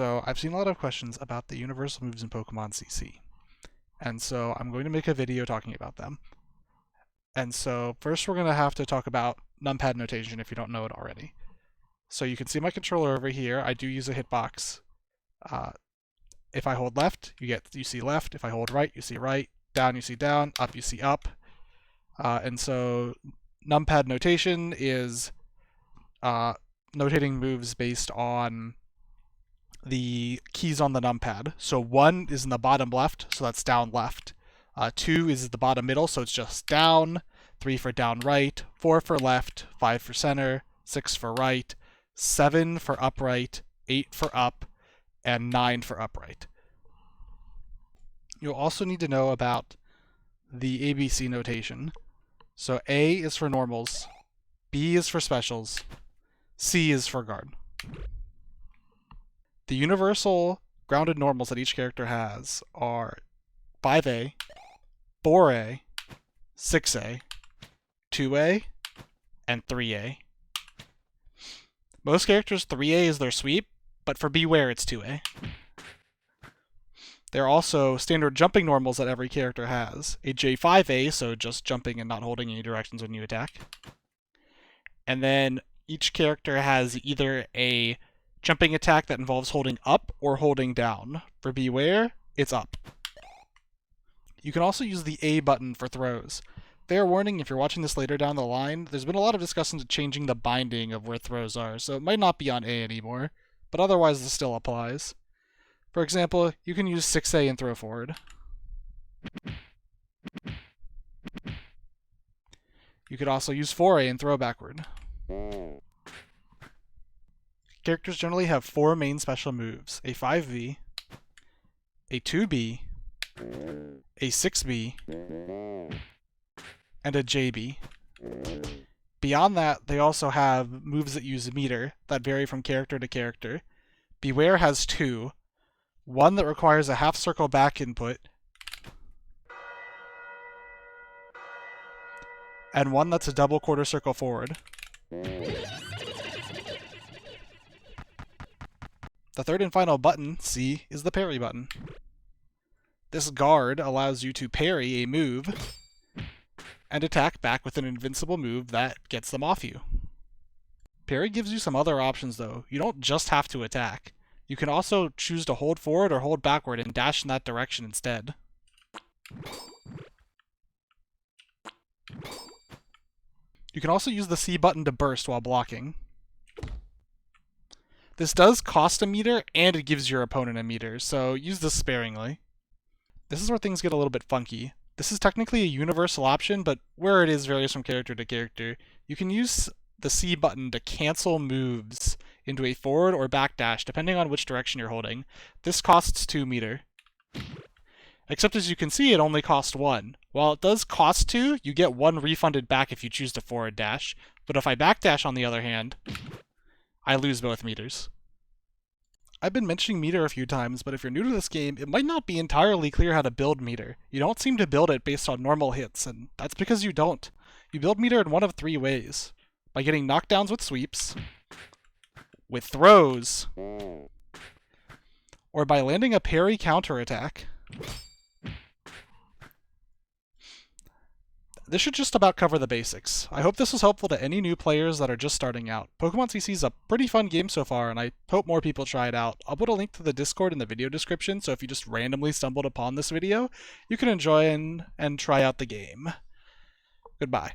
So I've seen a lot of questions about the universal moves in Pokemon CC. And so I'm going to make a video talking about them. And so first we're going to have to talk about Numpad Notation if you don't know it already. So you can see my controller over here. I do use a hitbox. If I hold left, you see left. If I hold right, you see right. Down, you see down. Up, you see up. And so Numpad Notation is notating moves based on the keys on the numpad. So 1 is in the bottom left, so that's down left. 2 is the bottom middle, so it's just down. 3 for down right. 4 for left. 5 for center. 6 for right. 7 for upright. 8 for up. And 9 for upright. You'll also need to know about the ABC notation. So A is for normals. B is for specials. C is for guard. The universal grounded normals that each character has are 5A, 4A, 6A, 2A, and 3A. Most characters, 3A is their sweep, but for Beware, it's 2A. There are also standard jumping normals that every character has. A J5A, so just jumping and not holding any directions when you attack. And then each character has either a jumping attack that involves holding up or holding down. For Beware, it's up. You can also use the A button for throws. Fair warning, if you're watching this later down the line, there's been a lot of discussion to changing the binding of where throws are, so it might not be on A anymore, but otherwise this still applies. For example, you can use 6A and throw forward. You could also use 4A and throw backward. Characters generally have 4 main special moves: a 5V, a 2B, a 6B, and a JB. Beyond that, they also have moves that use meter that vary from character to character. Beware has 2. One that requires a half circle back input, and one that's a double quarter circle forward. The third and final button, C, is the parry button. This guard allows you to parry a move and attack back with an invincible move that gets them off you. Parry gives you some other options though. You don't just have to attack. You can also choose to hold forward or hold backward and dash in that direction instead. You can also use the C button to burst while blocking. This does cost a meter, and it gives your opponent a meter, so use this sparingly. This is where things get a little bit funky. This is technically a universal option, but where it is varies from character to character. You can use the C button to cancel moves into a forward or back dash, depending on which direction you're holding. This costs 2 meter. Except as you can see, it only costs 1. While it does cost 2, you get 1 refunded back if you choose to forward dash. But if I backdash, on the other hand, I lose both meters. I've been mentioning meter a few times, but if you're new to this game, it might not be entirely clear how to build meter. You don't seem to build it based on normal hits, and that's because you don't. You build meter in one of 3 ways. By getting knockdowns with sweeps, with throws, or by landing a parry counterattack. This should just about cover the basics. I hope this was helpful to any new players that are just starting out. Pokemon CC is a pretty fun game so far, and I hope more people try it out. I'll put a link to the Discord in the video description, so if you just randomly stumbled upon this video, you can enjoy and try out the game. Goodbye.